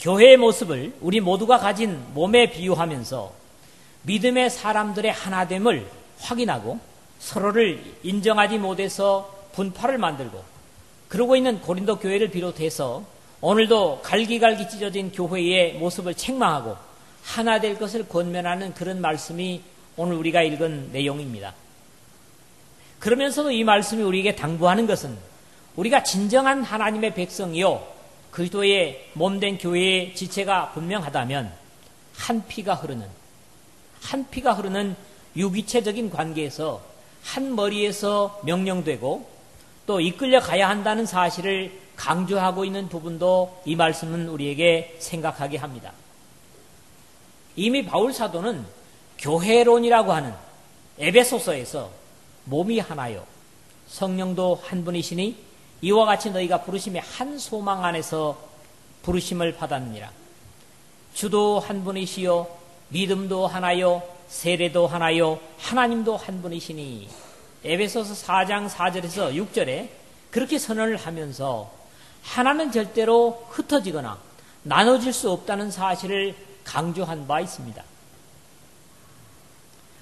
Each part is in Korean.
교회의 모습을 우리 모두가 가진 몸에 비유하면서 믿음의 사람들의 하나됨을 확인하고 서로를 인정하지 못해서 분파를 만들고 그러고 있는 고린도 교회를 비롯해서 오늘도 갈기갈기 찢어진 교회의 모습을 책망하고 하나 될 것을 권면하는 그런 말씀이 오늘 우리가 읽은 내용입니다. 그러면서도 이 말씀이 우리에게 당부하는 것은 우리가 진정한 하나님의 백성이요 그리스도의 몸된 교회의 지체가 분명하다면 한 피가 흐르는 유기체적인 관계에서 한 머리에서 명령되고 또 이끌려 가야 한다는 사실을 강조하고 있는 부분도 이 말씀은 우리에게 생각하게 합니다. 이미 바울 사도는 교회론이라고 하는 에베소서에서 몸이 하나요 성령도 한 분이시니 이와 같이 너희가 부르심의 한 소망 안에서 부르심을 받았느니라. 주도 한 분이시요 믿음도 하나요 세례도 하나요 하나님도 한 분이시니 에베소서 4장 4절에서 6절에 그렇게 선언을 하면서 하나는 절대로 흩어지거나 나눠질 수 없다는 사실을 강조한 바 있습니다.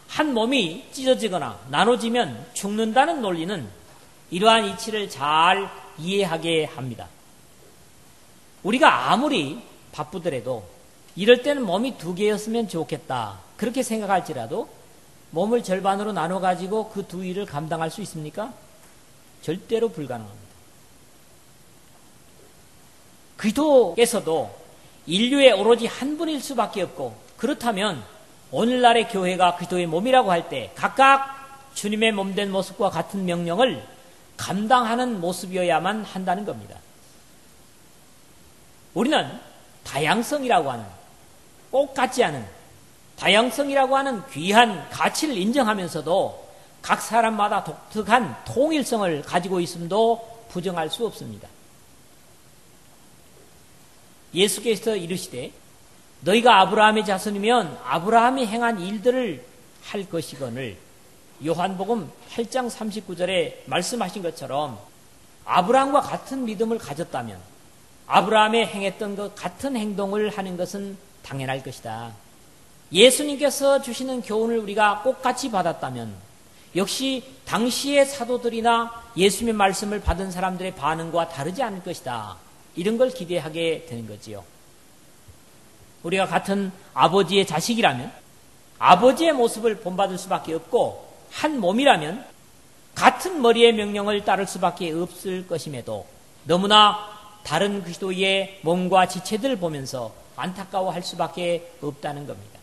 한 몸이 찢어지거나 나눠지면 죽는다는 논리는 이러한 이치를 잘 이해하게 합니다. 우리가 아무리 바쁘더라도 이럴 때는 몸이 2개였으면 좋겠다 그렇게 생각할지라도 몸을 절반으로 나눠가지고 그 두 일을 감당할 수 있습니까? 절대로 불가능합니다. 그리스도께서도 인류의 오로지 한 분일 수밖에 없고 그렇다면 오늘날의 교회가 그리스도의 몸이라고 할 때 각각 주님의 몸된 모습과 같은 명령을 감당하는 모습이어야만 한다는 겁니다. 우리는 다양성이라고 하는 꼭 같지 않은 다양성이라고 하는 귀한 가치를 인정하면서도 각 사람마다 독특한 통일성을 가지고 있음도 부정할 수 없습니다. 예수께서 이르시되 너희가 아브라함의 자손이면 아브라함이 행한 일들을 할 것이거늘 요한복음 8장 39절에 말씀하신 것처럼 아브라함과 같은 믿음을 가졌다면 아브라함의 행했던 것 같은 행동을 하는 것은 당연할 것이다. 예수님께서 주시는 교훈을 우리가 똑같이 받았다면 역시 당시의 사도들이나 예수님의 말씀을 받은 사람들의 반응과 다르지 않을 것이다. 이런 걸 기대하게 되는 거지요. 우리가 같은 아버지의 자식이라면 아버지의 모습을 본받을 수밖에 없고 한 몸이라면 같은 머리의 명령을 따를 수밖에 없을 것임에도 너무나 다른 그리스도의 몸과 지체들을 보면서 안타까워할 수밖에 없다는 겁니다.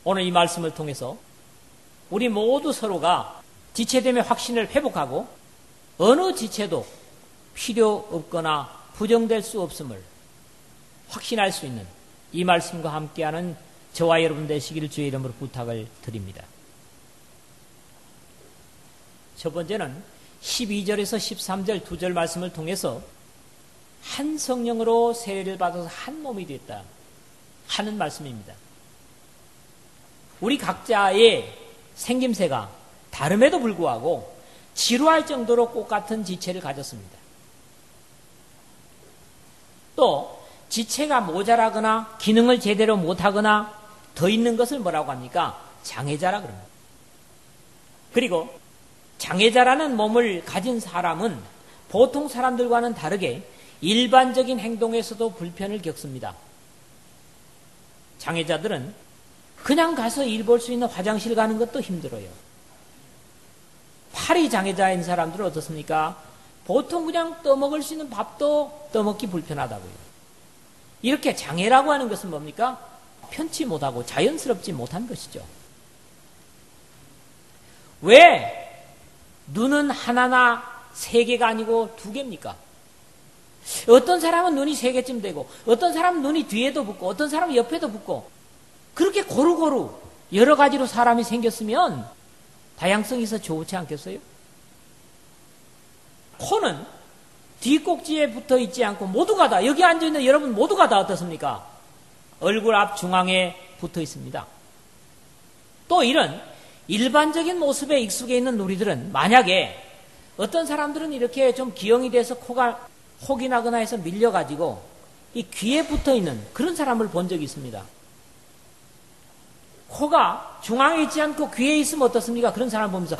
오늘 이 말씀을 통해서 우리 모두 서로가 지체됨의 확신을 회복하고 어느 지체도 필요 없거나 부정될 수 없음을 확신할 수 있는 이 말씀과 함께하는 저와 여러분 되시기를 주의 이름으로 부탁을 드립니다. 첫 번째는 12절에서 13절 2절 말씀을 통해서 한 성령으로 세례를 받아서 한 몸이 됐다 하는 말씀입니다. 우리 각자의 생김새가 다름에도 불구하고 지루할 정도로 똑같은 지체를 가졌습니다. 또 지체가 모자라거나 기능을 제대로 못하거나 더 있는 것을 뭐라고 합니까? 장애자라 그럽니다. 그리고 장애자라는 몸을 가진 사람은 보통 사람들과는 다르게 일반적인 행동에서도 불편을 겪습니다. 장애자들은 그냥 가서 일 볼 수 있는 화장실 가는 것도 힘들어요. 팔이 장애자인 사람들은 어떻습니까? 보통 그냥 떠먹을 수 있는 밥도 떠먹기 불편하다고요. 이렇게 장애라고 하는 것은 뭡니까? 편치 못하고 자연스럽지 못한 것이죠. 왜 눈은 하나나 3개가 아니고 2개입니까? 어떤 사람은 눈이 3개쯤 되고 어떤 사람은 눈이 뒤에도 붙고 어떤 사람은 옆에도 붙고 그렇게 고루고루 여러 가지로 사람이 생겼으면 다양성이 있어 좋지 않겠어요? 코는 뒷꼭지에 붙어 있지 않고 모두가 다 여기 앉아있는 여러분 모두가 다 어떻습니까? 얼굴 앞 중앙에 붙어 있습니다. 또 이런 일반적인 모습에 익숙해 있는 우리들은 만약에 어떤 사람들은 이렇게 좀 기형이 돼서 코가 혹이 나거나 해서 밀려가지고 이 귀에 붙어 있는 그런 사람을 본 적이 있습니다. 코가 중앙에 있지 않고 귀에 있으면 어떻습니까? 그런 사람 보면서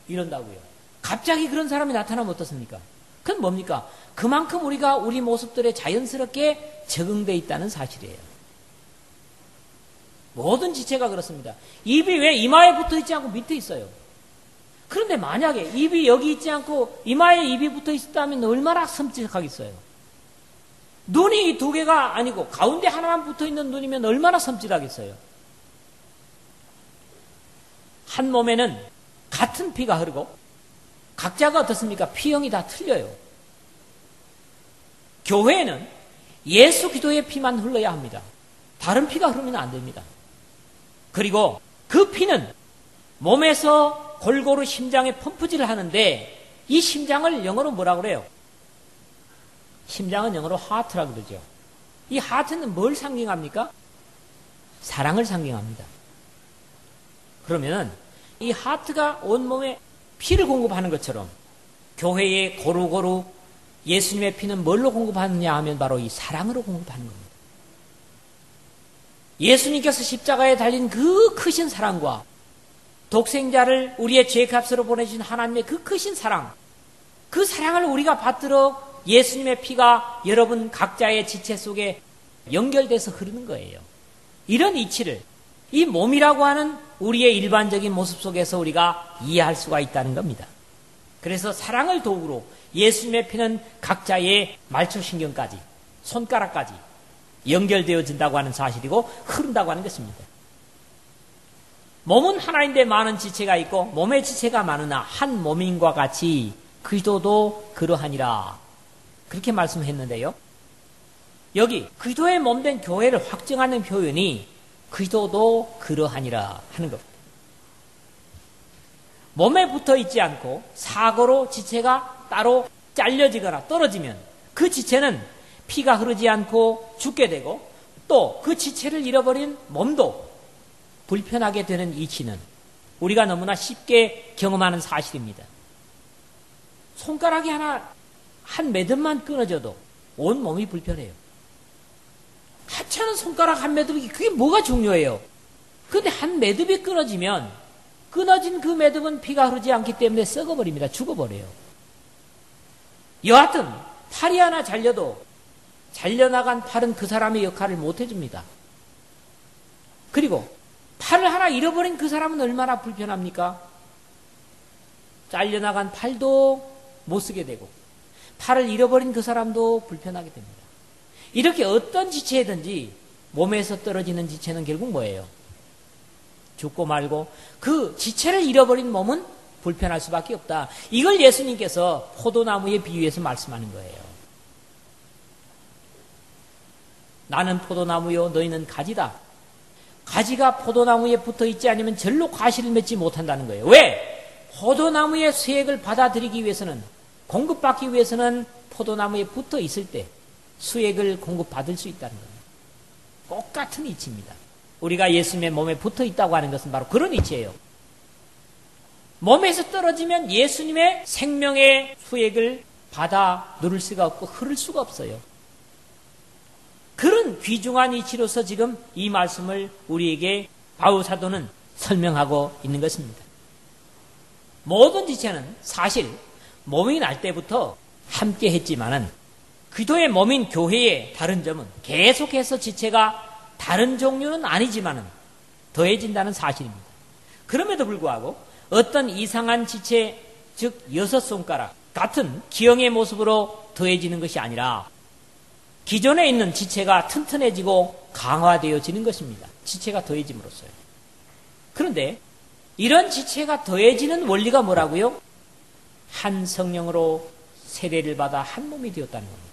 이런다고요. 갑자기 그런 사람이 나타나면 어떻습니까? 그건 뭡니까? 그만큼 우리가 우리 모습들에 자연스럽게 적응되어 있다는 사실이에요. 모든 지체가 그렇습니다. 입이 왜 이마에 붙어 있지 않고 밑에 있어요? 그런데 만약에 입이 여기 있지 않고 이마에 입이 붙어 있었다면 얼마나 섬찟하겠어요? 눈이 두 개가 아니고 가운데 하나만 붙어 있는 눈이면 얼마나 섬찟하겠어요? 한 몸에는 같은 피가 흐르고 각자가 어떻습니까? 피형이 다 틀려요. 교회에는 예수 기도의 피만 흘러야 합니다. 다른 피가 흐르면 안 됩니다. 그리고 그 피는 몸에서 골고루 심장에 펌프질을 하는데 이 심장을 영어로 뭐라고 그래요? 심장은 영어로 하트라고 그러죠. 이 하트는 뭘 상징합니까? 사랑을 상징합니다. 그러면 이 하트가 온몸에 피를 공급하는 것처럼 교회에 고루고루 예수님의 피는 뭘로 공급하느냐 하면 바로 이 사랑으로 공급하는 겁니다. 예수님께서 십자가에 달린 그 크신 사랑과 독생자를 우리의 죄값으로 보내주신 하나님의 그 크신 사랑, 그 사랑을 우리가 받들어 예수님의 피가 여러분 각자의 지체 속에 연결돼서 흐르는 거예요. 이런 이치를 이 몸이라고 하는 우리의 일반적인 모습 속에서 우리가 이해할 수가 있다는 겁니다. 그래서 사랑을 도구로 예수님의 피는 각자의 말초신경까지 손가락까지 연결되어진다고 하는 사실이고 흐른다고 하는 것입니다. 몸은 하나인데 많은 지체가 있고 몸의 지체가 많으나 한 몸인과 같이 그리스도도 그러하니라 그렇게 말씀했는데요. 여기 그리스도의 몸된 교회를 확증하는 표현이 그리스도도 그러하니라 하는 겁니다. 몸에 붙어 있지 않고 사고로 지체가 따로 잘려지거나 떨어지면 그 지체는 피가 흐르지 않고 죽게 되고 또 그 지체를 잃어버린 몸도 불편하게 되는 이치는 우리가 너무나 쉽게 경험하는 사실입니다. 손가락이 한 매듭만 끊어져도 온 몸이 불편해요. 하찮은 손가락 한 매듭이 그게 뭐가 중요해요? 그런데 한 매듭이 끊어지면 끊어진 그 매듭은 피가 흐르지 않기 때문에 썩어버립니다. 죽어버려요. 여하튼 팔이 하나 잘려도 잘려나간 팔은 그 사람의 역할을 못해줍니다. 그리고 팔을 하나 잃어버린 그 사람은 얼마나 불편합니까? 잘려나간 팔도 못 쓰게 되고 팔을 잃어버린 그 사람도 불편하게 됩니다. 이렇게 어떤 지체든지 몸에서 떨어지는 지체는 결국 뭐예요? 죽고 말고 그 지체를 잃어버린 몸은 불편할 수밖에 없다. 이걸 예수님께서 포도나무에 비유해서 말씀하는 거예요. 나는 포도나무요 너희는 가지다. 가지가 포도나무에 붙어 있지 않으면 절로 과실을 맺지 못한다는 거예요. 왜? 포도나무의 수액을 받아들이기 위해서는 공급받기 위해서는 포도나무에 붙어 있을 때 수액을 공급받을 수 있다는 겁니다. 똑같은 이치입니다. 우리가 예수님의 몸에 붙어 있다고 하는 것은 바로 그런 이치예요. 몸에서 떨어지면 예수님의 생명의 수액을 받아 누릴 수가 없고 흐를 수가 없어요. 그런 귀중한 이치로서 지금 이 말씀을 우리에게 바울 사도는 설명하고 있는 것입니다. 모든 지체는 사실 몸이 날 때부터 함께 했지만은 그리스도의 몸인 교회의 다른 점은 계속해서 지체가 다른 종류는 아니지만은 더해진다는 사실입니다. 그럼에도 불구하고 어떤 이상한 지체, 즉 6손가락 같은 기형의 모습으로 더해지는 것이 아니라 기존에 있는 지체가 튼튼해지고 강화되어지는 것입니다. 지체가 더해짐으로써요. 그런데 이런 지체가 더해지는 원리가 뭐라고요? 한 성령으로 세례를 받아 한 몸이 되었다는 겁니다.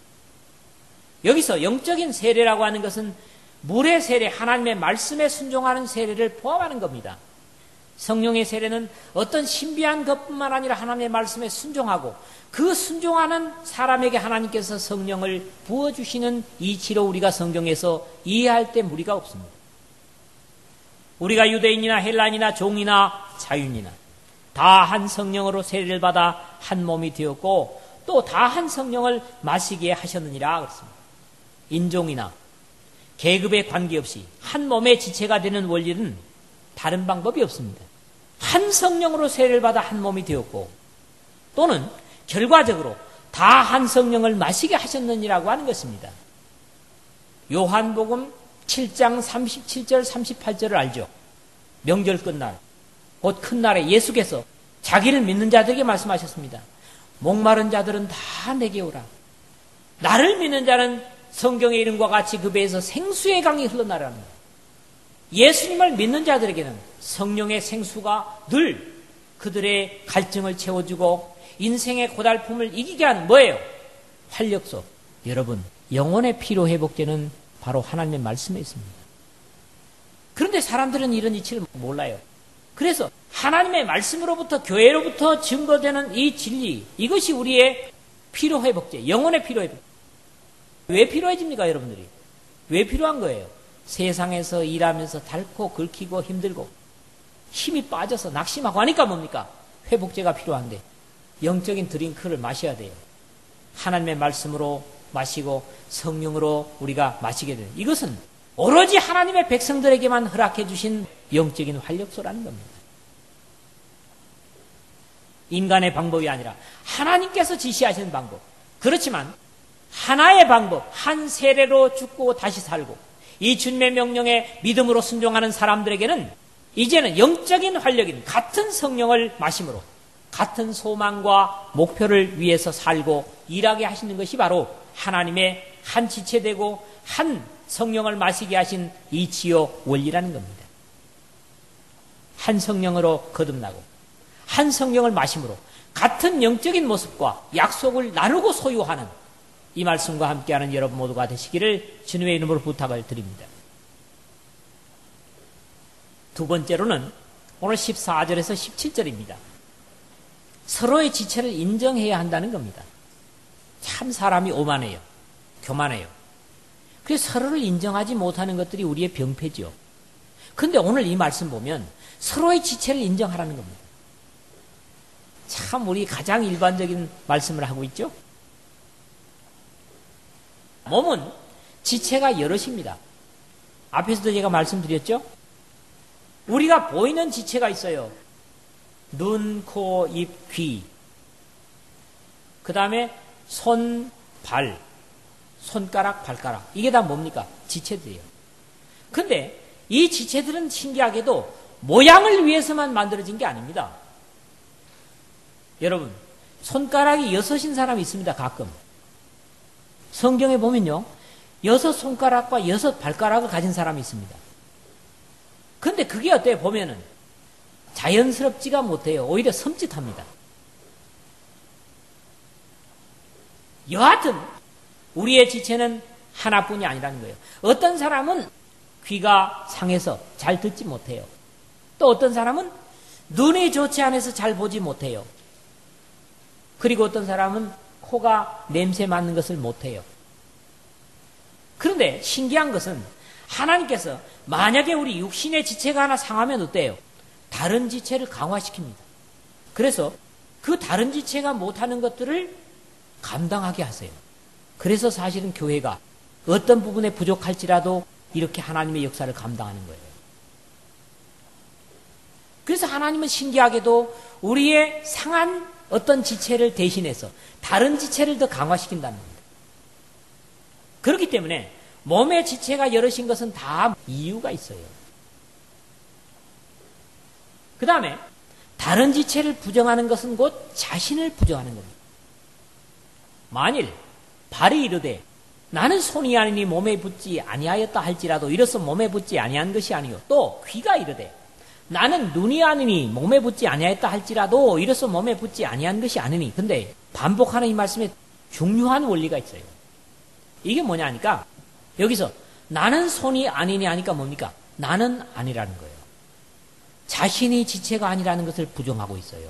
여기서 영적인 세례라고 하는 것은 물의 세례, 하나님의 말씀에 순종하는 세례를 포함하는 겁니다. 성령의 세례는 어떤 신비한 것뿐만 아니라 하나님의 말씀에 순종하고 그 순종하는 사람에게 하나님께서 성령을 부어주시는 이치로 우리가 성경에서 이해할 때 무리가 없습니다. 우리가 유대인이나 헬란이나 종이나 자유인이나 다 한 성령으로 세례를 받아 한 몸이 되었고 또 다 한 성령을 마시게 하셨느니라 그랬습니다. 인종이나 계급에 관계없이 한 몸의 지체가 되는 원리는 다른 방법이 없습니다. 한 성령으로 세례를 받아 한 몸이 되었고 또는 결과적으로 다 한 성령을 마시게 하셨느니라고 하는 것입니다. 요한복음 7장 37절 38절을 알죠. 명절 끝날 곧 큰 날에 예수께서 자기를 믿는 자들에게 말씀하셨습니다. 목마른 자들은 다 내게 오라. 나를 믿는 자는 성경의 이름과 같이 그 배에서 생수의 강이 흘러나라는 거예요. 예수님을 믿는 자들에게는 성령의 생수가 늘 그들의 갈증을 채워주고 인생의 고달픔을 이기게 하는 뭐예요? 활력소. 여러분, 영혼의 피로회복제는 바로 하나님의 말씀에 있습니다. 그런데 사람들은 이런 이치를 몰라요. 그래서 하나님의 말씀으로부터 교회로부터 증거되는 이 진리, 이것이 우리의 피로회복제, 영혼의 피로회복. 왜 필요해집니까, 여러분들이? 왜 필요한 거예요? 세상에서 일하면서 닳고 긁히고 힘들고 힘이 빠져서 낙심하고 하니까 뭡니까? 회복제가 필요한데 영적인 드링크를 마셔야 돼요. 하나님의 말씀으로 마시고 성령으로 우리가 마시게 돼요. 이것은 오로지 하나님의 백성들에게만 허락해 주신 영적인 활력소라는 겁니다. 인간의 방법이 아니라 하나님께서 지시하시는 방법. 그렇지만 하나의 방법, 한 세례로 죽고 다시 살고 이 주님의 명령에 믿음으로 순종하는 사람들에게는 이제는 영적인 활력인 같은 성령을 마심으로 같은 소망과 목표를 위해서 살고 일하게 하시는 것이 바로 하나님의 한 지체되고 한 성령을 마시게 하신 이 지요 원리라는 겁니다. 한 성령으로 거듭나고 한 성령을 마심으로 같은 영적인 모습과 약속을 나누고 소유하는 이 말씀과 함께하는 여러분 모두가 되시기를 주님의 이름으로 부탁을 드립니다. 두 번째로는 오늘 14절에서 17절입니다. 서로의 지체를 인정해야 한다는 겁니다. 참 사람이 오만해요. 교만해요. 그래서 서로를 인정하지 못하는 것들이 우리의 병폐죠. 그런데 오늘 이 말씀 보면 서로의 지체를 인정하라는 겁니다. 참 우리 가장 일반적인 말씀을 하고 있죠. 몸은 지체가 여럿입니다. 앞에서도 제가 말씀드렸죠. 우리가 보이는 지체가 있어요. 눈, 코, 입, 귀. 그 다음에 손, 발, 손가락, 발가락. 이게 다 뭡니까? 지체들이에요. 근데 이 지체들은 신기하게도 모양을 위해서만 만들어진 게 아닙니다. 여러분, 손가락이 6인 사람이 있습니다. 가끔. 성경에 보면요. 6 손가락과 6 발가락을 가진 사람이 있습니다. 근데 그게 어때요? 보면은 자연스럽지가 못해요. 오히려 섬찟합니다. 여하튼 우리의 지체는 하나뿐이 아니라는 거예요. 어떤 사람은 귀가 상해서 잘 듣지 못해요. 또 어떤 사람은 눈이 좋지 않아서 잘 보지 못해요. 그리고 어떤 사람은 코가 냄새 맡는 것을 못해요. 그런데 신기한 것은 하나님께서 만약에 우리 육신의 지체가 하나 상하면 어때요? 다른 지체를 강화시킵니다. 그래서 그 다른 지체가 못하는 것들을 감당하게 하세요. 그래서 사실은 교회가 어떤 부분에 부족할지라도 이렇게 하나님의 역사를 감당하는 거예요. 그래서 하나님은 신기하게도 우리의 상한 어떤 지체를 대신해서 다른 지체를 더 강화시킨다는 겁니다. 그렇기 때문에 몸의 지체가 여럿인 것은 다 이유가 있어요. 그 다음에 다른 지체를 부정하는 것은 곧 자신을 부정하는 겁니다. 만일 발이 이르되 나는 손이 아니니 몸에 붙지 아니하였다 할지라도 이로써 몸에 붙지 아니한 것이 아니요. 또 귀가 이르되 나는 눈이 아니니 몸에 붙지 아니하였다 할지라도 이로써 몸에 붙지 아니한 것이 아니니. 근데 반복하는 이 말씀에 중요한 원리가 있어요. 이게 뭐냐 하니까 여기서 나는 손이 아니니 하니까 뭡니까? 나는 아니라는 거예요. 자신이 지체가 아니라는 것을 부정하고 있어요.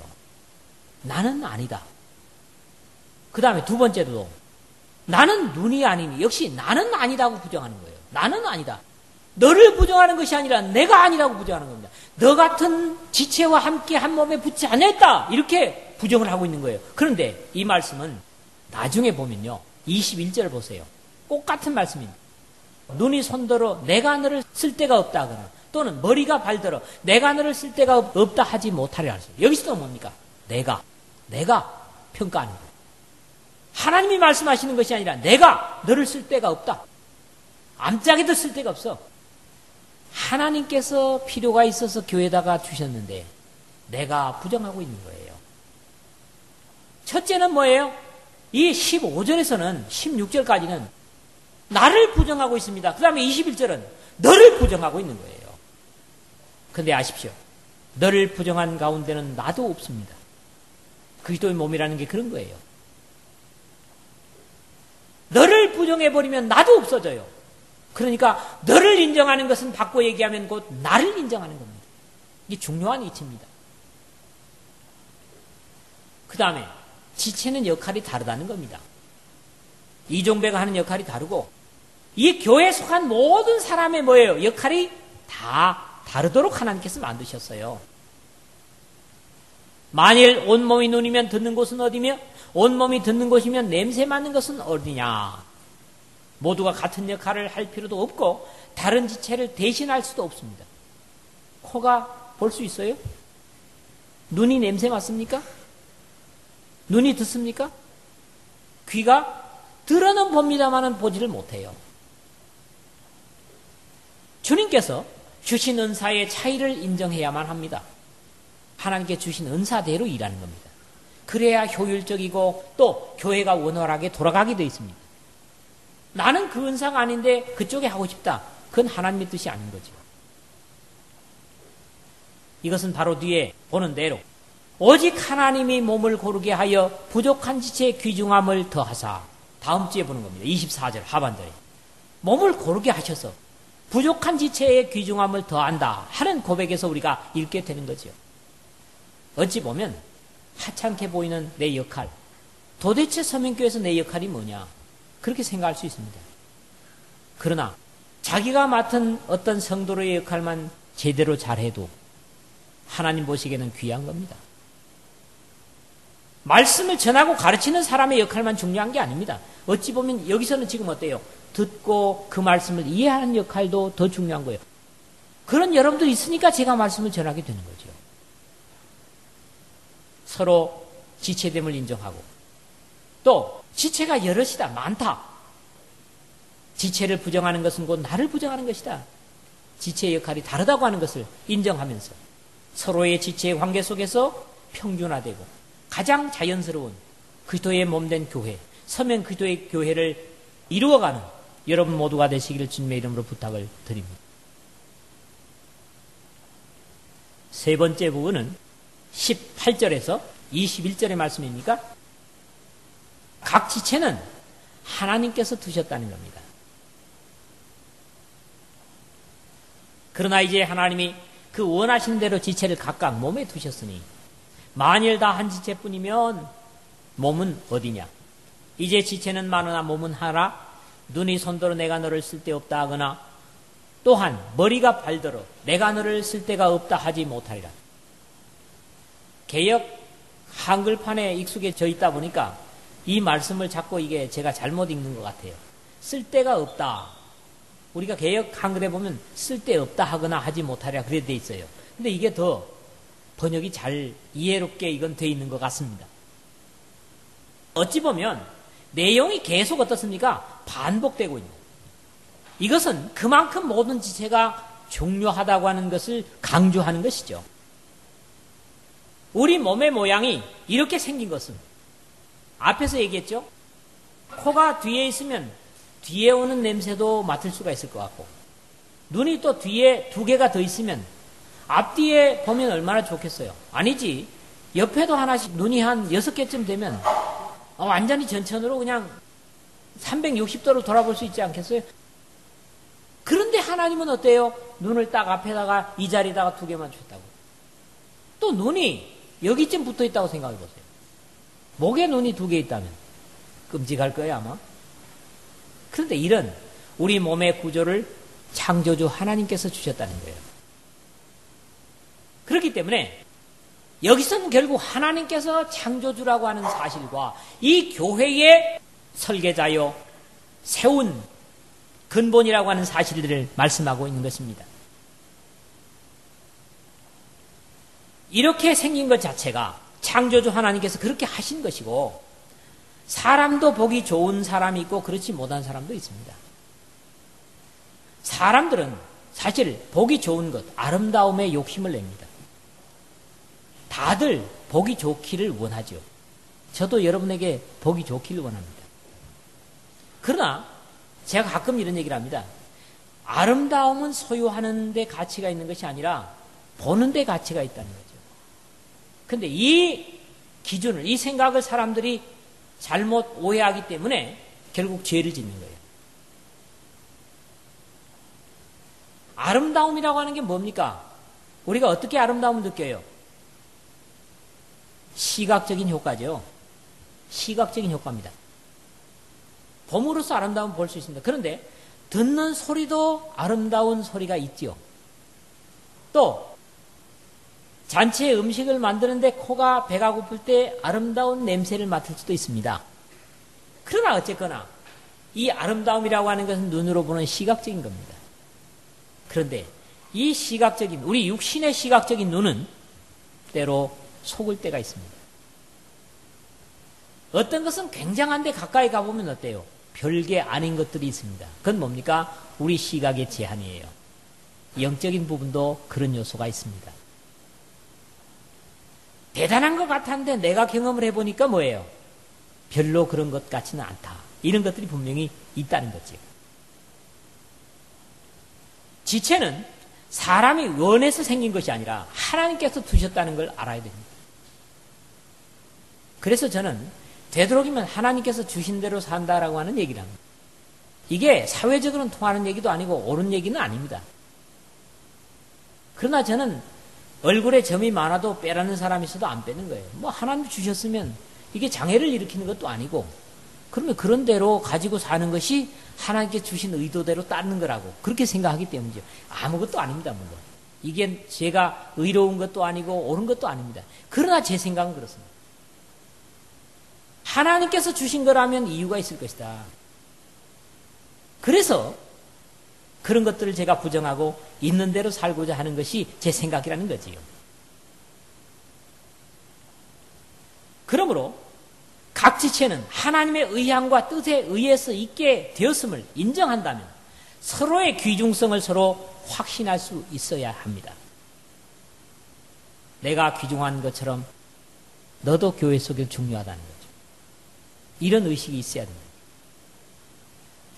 나는 아니다. 그 다음에 두 번째도 나는 눈이 아니니 역시 나는 아니다고 부정하는 거예요. 나는 아니다. 너를 부정하는 것이 아니라 내가 아니라고 부정하는 겁니다. 너 같은 지체와 함께 한 몸에 붙지 않았다. 이렇게 부정을 하고 있는 거예요. 그런데 이 말씀은 나중에 보면요. 21절 보세요. 똑같은 말씀입니다. 눈이 손들어 내가 너를 쓸 데가 없다 하거나 또는 머리가 발들어 내가 너를 쓸 데가 없다 하지 못하리라 하셨어요. 여기서도 뭡니까? 내가 평가하는 거예요. 하나님이 말씀하시는 것이 아니라 내가 너를 쓸 데가 없다. 암짝에도 쓸 데가 없어. 하나님께서 필요가 있어서 교회에다가 주셨는데 내가 부정하고 있는 거예요. 첫째는 뭐예요? 이 15절에서는 16절까지는 나를 부정하고 있습니다. 그 다음에 21절은 너를 부정하고 있는 거예요. 근데 아십시오. 너를 부정한 가운데는 나도 없습니다. 그리스도의 몸이라는 게 그런 거예요. 너를 부정해버리면 나도 없어져요. 그러니까 너를 인정하는 것은 바꿔 얘기하면 곧 나를 인정하는 겁니다. 이게 중요한 이치입니다. 그 다음에 지체는 역할이 다르다는 겁니다. 이종배가 하는 역할이 다르고 이 교회에 속한 모든 사람의 뭐예요? 역할이 다 다르도록 하나님께서 만드셨어요. 만일 온몸이 눈이면 듣는 곳은 어디며 온몸이 듣는 곳이면 냄새 맡는 것은 어디냐. 모두가 같은 역할을 할 필요도 없고 다른 지체를 대신할 수도 없습니다. 코가 볼 수 있어요? 눈이 냄새 맡습니까? 눈이 듣습니까? 귀가 들어는 봅니다마는 보지를 못해요. 주님께서 주신 은사의 차이를 인정해야만 합니다. 하나님께 주신 은사대로 일하는 겁니다. 그래야 효율적이고 또 교회가 원활하게 돌아가게 되어 있습니다. 나는 그 은사가 아닌데 그쪽에 하고 싶다. 그건 하나님의 뜻이 아닌 거죠. 이것은 바로 뒤에 보는 대로 오직 하나님이 몸을 고르게 하여 부족한 지체의 귀중함을 더하사 다음 주에 보는 겁니다. 24절 하반절에 몸을 고르게 하셔서 부족한 지체의 귀중함을 더한다 하는 고백에서 우리가 읽게 되는 거죠. 어찌 보면 하찮게 보이는 내 역할, 도대체 서민교회에서 내 역할이 뭐냐 그렇게 생각할 수 있습니다. 그러나 자기가 맡은 어떤 성도의 역할만 제대로 잘해도 하나님 보시기에는 귀한 겁니다. 말씀을 전하고 가르치는 사람의 역할만 중요한 게 아닙니다. 어찌 보면 여기서는 지금 어때요? 듣고 그 말씀을 이해하는 역할도 더 중요한 거예요. 그런 여러분들이 있으니까 제가 말씀을 전하게 되는 거죠. 서로 지체됨을 인정하고 또 지체가 여럿이다, 많다. 지체를 부정하는 것은 곧 나를 부정하는 것이다. 지체의 역할이 다르다고 하는 것을 인정하면서 서로의 지체의 관계 속에서 평준화되고 가장 자연스러운 그리스도의 몸된 교회, 서면 그리스도의 교회를 이루어가는 여러분 모두가 되시기를 주님의 이름으로 부탁을 드립니다. 세 번째 부분은 18절에서 21절의 말씀입니까? 각 지체는 하나님께서 두셨다는 겁니다. 그러나 이제 하나님이 그 원하신 대로 지체를 각각 몸에 두셨으니 만일 다 한 지체뿐이면 몸은 어디냐? 이제 지체는 많으나 몸은 하나, 눈이 손들어 내가 너를 쓸데없다 하거나 또한 머리가 발들어 내가 너를 쓸데가 없다 하지 못하리라. 개역 한글판에 익숙해져 있다 보니까 이 말씀을 자꾸 이게 제가 잘못 읽는 것 같아요. 쓸데가 없다. 우리가 개역 한글에 보면 쓸데없다 하거나 하지 못하리라 그래 돼 있어요. 근데 이게 더 번역이 잘 이해롭게 이건 돼 있는 것 같습니다. 어찌 보면 내용이 계속 어떻습니까? 반복되고 있는. 이것은 그만큼 모든 지체가 중요하다고 하는 것을 강조하는 것이죠. 우리 몸의 모양이 이렇게 생긴 것은 앞에서 얘기했죠. 코가 뒤에 있으면 뒤에 오는 냄새도 맡을 수가 있을 것 같고 눈이 또 뒤에 두 개가 더 있으면 앞뒤에 보면 얼마나 좋겠어요. 아니지. 옆에도 하나씩 눈이 한 6개쯤 되면 완전히 전천으로 그냥 360도로 돌아볼 수 있지 않겠어요? 그런데 하나님은 어때요? 눈을 딱 앞에다가 이 자리에다가 2개만 줬다고. 또 눈이 여기쯤 붙어 있다고 생각해 보세요. 목에 눈이 2개 있다면 끔찍할 거예요 아마. 그런데 이런 우리 몸의 구조를 창조주 하나님께서 주셨다는 거예요. 그렇기 때문에 여기서는 결국 하나님께서 창조주라고 하는 사실과 이 교회의 설계자요 세운 근본이라고 하는 사실들을 말씀하고 있는 것입니다. 이렇게 생긴 것 자체가 창조주 하나님께서 그렇게 하신 것이고, 사람도 보기 좋은 사람이 있고 그렇지 못한 사람도 있습니다. 사람들은 사실 보기 좋은 것, 아름다움에 욕심을 냅니다. 다들 보기 좋기를 원하죠. 저도 여러분에게 보기 좋기를 원합니다. 그러나 제가 가끔 이런 얘기를 합니다. 아름다움은 소유하는 데 가치가 있는 것이 아니라 보는 데 가치가 있다는 거죠. 그런데 이 기준을, 이 생각을 사람들이 잘못 오해하기 때문에 결국 죄를 짓는 거예요. 아름다움이라고 하는 게 뭡니까? 우리가 어떻게 아름다움을 느껴요? 시각적인 효과죠. 시각적인 효과입니다. 봄으로써 아름다움을 볼 수 있습니다. 그런데 듣는 소리도 아름다운 소리가 있지요. 또 잔치에 음식을 만드는데 코가 배가 고플 때 아름다운 냄새를 맡을 수도 있습니다. 그러나 어쨌거나 이 아름다움이라고 하는 것은 눈으로 보는 시각적인 겁니다. 그런데 이 시각적인, 우리 육신의 시각적인 눈은 때로 속을 때가 있습니다. 어떤 것은 굉장한데 가까이 가보면 어때요? 별게 아닌 것들이 있습니다. 그건 뭡니까? 우리 시각의 제한이에요. 영적인 부분도 그런 요소가 있습니다. 대단한 것 같았는데 내가 경험을 해보니까 뭐예요? 별로 그런 것 같지는 않다. 이런 것들이 분명히 있다는 거죠. 지체는 사람이 원해서 생긴 것이 아니라 하나님께서 두셨다는 걸 알아야 됩니다. 그래서 저는 되도록이면 하나님께서 주신 대로 산다라고 하는 얘기를 합니다. 이게 사회적으로는 통하는 얘기도 아니고 옳은 얘기는 아닙니다. 그러나 저는 얼굴에 점이 많아도 빼라는 사람이 있어도 안 빼는 거예요. 뭐 하나님 주셨으면 이게 장애를 일으키는 것도 아니고, 그러면 그런 대로 가지고 사는 것이 하나님께 주신 의도대로 따르는 거라고 그렇게 생각하기 때문이죠. 아무것도 아닙니다. 물론 이게 제가 의로운 것도 아니고 옳은 것도 아닙니다. 그러나 제 생각은 그렇습니다. 하나님께서 주신 거라면 이유가 있을 것이다. 그래서 그런 것들을 제가 부정하고 있는 대로 살고자 하는 것이 제 생각이라는 거지요. 그러므로 각 지체는 하나님의 의향과 뜻에 의해서 있게 되었음을 인정한다면 서로의 귀중성을 서로 확신할 수 있어야 합니다. 내가 귀중한 것처럼 너도 교회 속에 중요하다는 거죠. 이런 의식이 있어야 됩니다.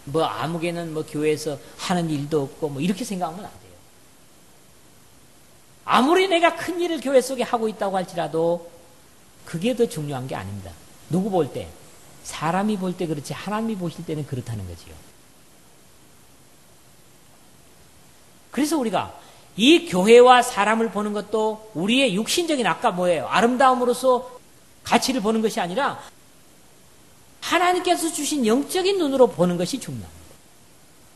뭐 아무개는 뭐 교회에서 하는 일도 없고 뭐 이렇게 생각하면 안 돼요. 아무리 내가 큰 일을 교회 속에 하고 있다고 할지라도 그게 더 중요한 게 아닙니다. 누구 볼 때? 사람이 볼 때 그렇지 하나님이 보실 때는 그렇다는 거지요. 그래서 우리가 이 교회와 사람을 보는 것도 우리의 육신적인 아까 뭐예요? 아름다움으로서 가치를 보는 것이 아니라 하나님께서 주신 영적인 눈으로 보는 것이 중요합니다.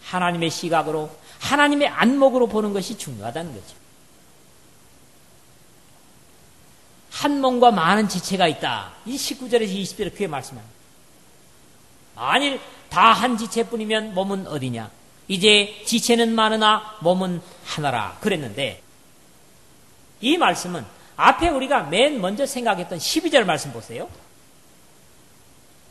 하나님의 시각으로, 하나님의 안목으로 보는 것이 중요하다는 거죠. 한 몸과 많은 지체가 있다. 이 19절에서 20절에 그게 말씀합니다. 만일 다 한 지체뿐이면 몸은 어디냐? 이제 지체는 많으나 몸은 하나라. 그랬는데 이 말씀은 앞에 우리가 맨 먼저 생각했던 12절 말씀 보세요.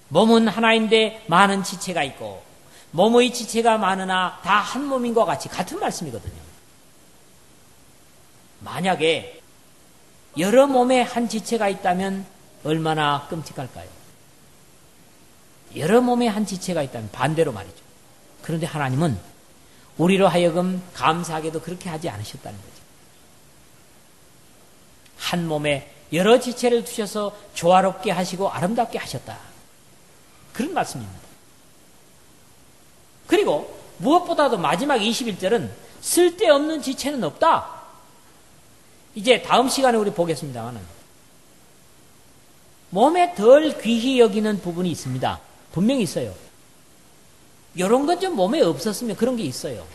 몸은 하나인데 많은 지체가 있고 몸의 지체가 많으나 다 한 몸인 것 같이 같은 말씀이거든요. 만약에 여러 몸에 한 지체가 있다면 얼마나 끔찍할까요? 여러 몸에 한 지체가 있다면 반대로 말이죠. 그런데 하나님은 우리로 하여금 감사하게도 그렇게 하지 않으셨다는 거죠. 한 몸에 여러 지체를 두셔서 조화롭게 하시고 아름답게 하셨다. 그런 말씀입니다. 그리고 무엇보다도 마지막 21절은 쓸데없는 지체는 없다. 이제 다음 시간에 우리 보겠습니다만 몸에 덜 귀히 여기는 부분이 있습니다. 분명히 있어요. 이런 건 좀 몸에 없었으면 그런 게 있어요.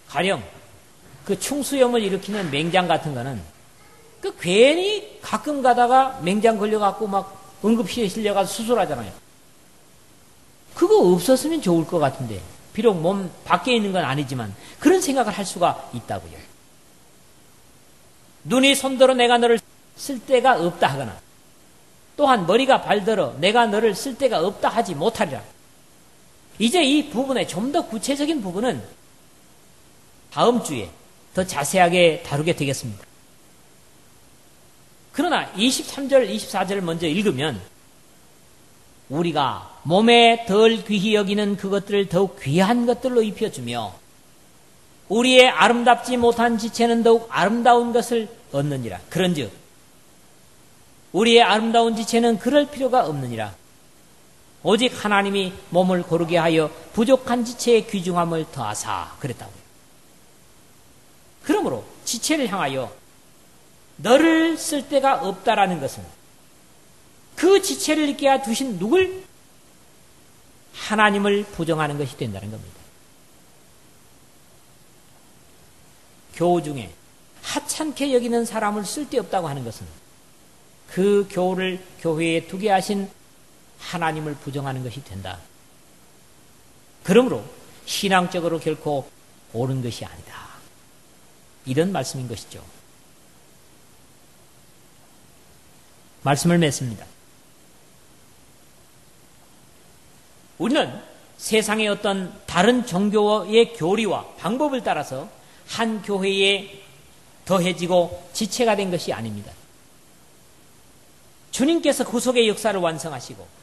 가령 그 충수염을 일으키는 맹장 같은 거는 그 괜히 가끔 가다가 맹장 걸려갖고 막 응급실에 실려가서 수술하잖아요. 그거 없었으면 좋을 것 같은데, 비록 몸 밖에 있는 건 아니지만 그런 생각을 할 수가 있다고요. 눈이 손들어 내가 너를 쓸 데가 없다 하거나, 또한 머리가 발들어 내가 너를 쓸 데가 없다 하지 못하리라. 이제 이 부분에 좀 더 구체적인 부분은 다음 주에 더 자세하게 다루게 되겠습니다. 그러나 23절, 24절을 먼저 읽으면 우리가 몸에 덜 귀히 여기는 그것들을 더욱 귀한 것들로 입혀주며 우리의 아름답지 못한 지체는 더욱 아름다운 것을 얻느니라. 그런즉 우리의 아름다운 지체는 그럴 필요가 없느니라. 오직 하나님이 몸을 고르게 하여 부족한 지체의 귀중함을 더하사 그랬다고요. 그러므로 지체를 향하여 너를 쓸 데가 없다라는 것은 그 지체를 있게 두신 누굴? 하나님을 부정하는 것이 된다는 겁니다. 교우 중에 하찮게 여기는 사람을 쓸데없다고 하는 것은 그 교우를 교회에 두게 하신 하나님을 부정하는 것이 된다. 그러므로 신앙적으로 결코 옳은 것이 아니다. 이런 말씀인 것이죠. 말씀을 맺습니다. 우리는 세상의 어떤 다른 종교의 교리와 방법을 따라서 한 교회에 더해지고 지체가 된 것이 아닙니다. 주님께서 구속의 역사를 완성하시고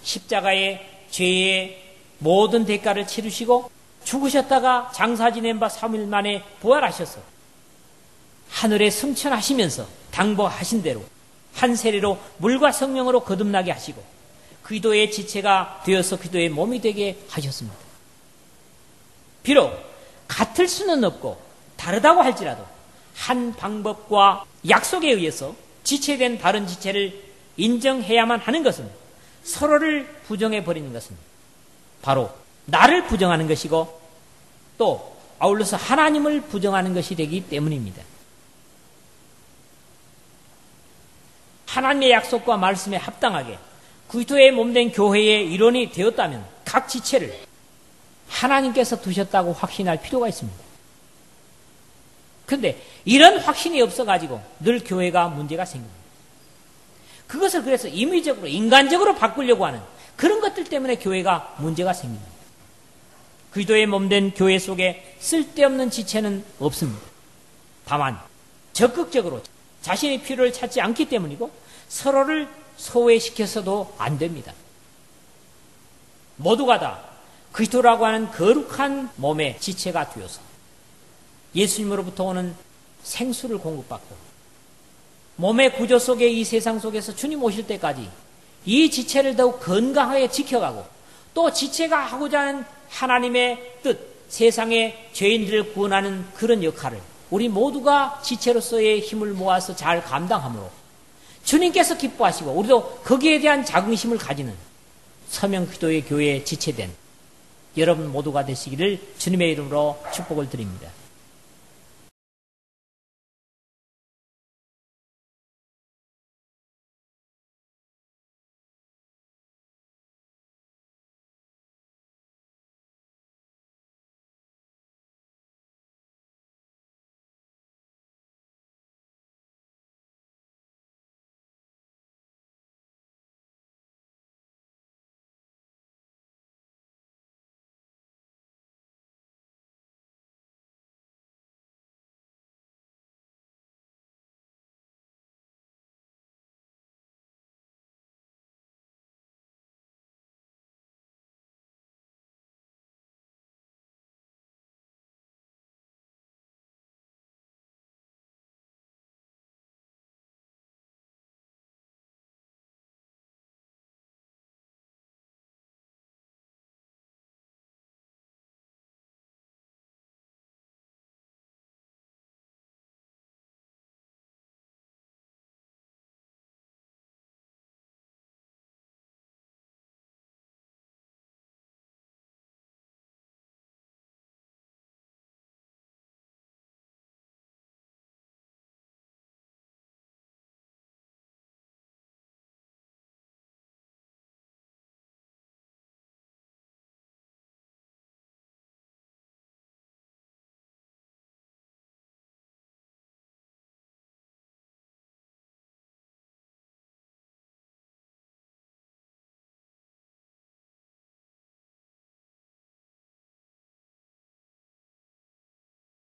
십자가의 죄의 모든 대가를 치르시고 죽으셨다가 장사 지낸 바 3일 만에 부활하셔서 하늘에 승천하시면서 당부하신 대로 한 세례로 물과 성령으로 거듭나게 하시고 기도의 지체가 되어서 기도의 몸이 되게 하셨습니다. 비록 같을 수는 없고 다르다고 할지라도 한 방법과 약속에 의해서 지체된 다른 지체를 인정해야만 하는 것은 서로를 부정해버리는 것은 바로 나를 부정하는 것이고 또 아울러서 하나님을 부정하는 것이 되기 때문입니다. 하나님의 약속과 말씀에 합당하게 그리스도의 몸된 교회의 일원이 되었다면 각 지체를 하나님께서 두셨다고 확신할 필요가 있습니다. 그런데 이런 확신이 없어가지고 늘 교회가 문제가 생깁니다. 그것을 그래서 임의적으로 인간적으로 바꾸려고 하는 그런 것들 때문에 교회가 문제가 생깁니다. 그리스도의 몸된 교회 속에 쓸데없는 지체는 없습니다. 다만 적극적으로 자신의 필요를 찾지 않기 때문이고 서로를 소외시켜서도 안 됩니다. 모두가 다 그리스도라고 하는 거룩한 몸의 지체가 되어서 예수님으로부터 오는 생수를 공급받고 몸의 구조 속에 이 세상 속에서 주님 오실 때까지 이 지체를 더욱 건강하게 지켜가고 또 지체가 하고자 하는 하나님의 뜻, 세상의 죄인들을 구원하는 그런 역할을 우리 모두가 지체로서의 힘을 모아서 잘 감당하므로 주님께서 기뻐하시고 우리도 거기에 대한 자긍심을 가지는 서명기도의 교회에 지체된 여러분 모두가 되시기를 주님의 이름으로 축복을 드립니다.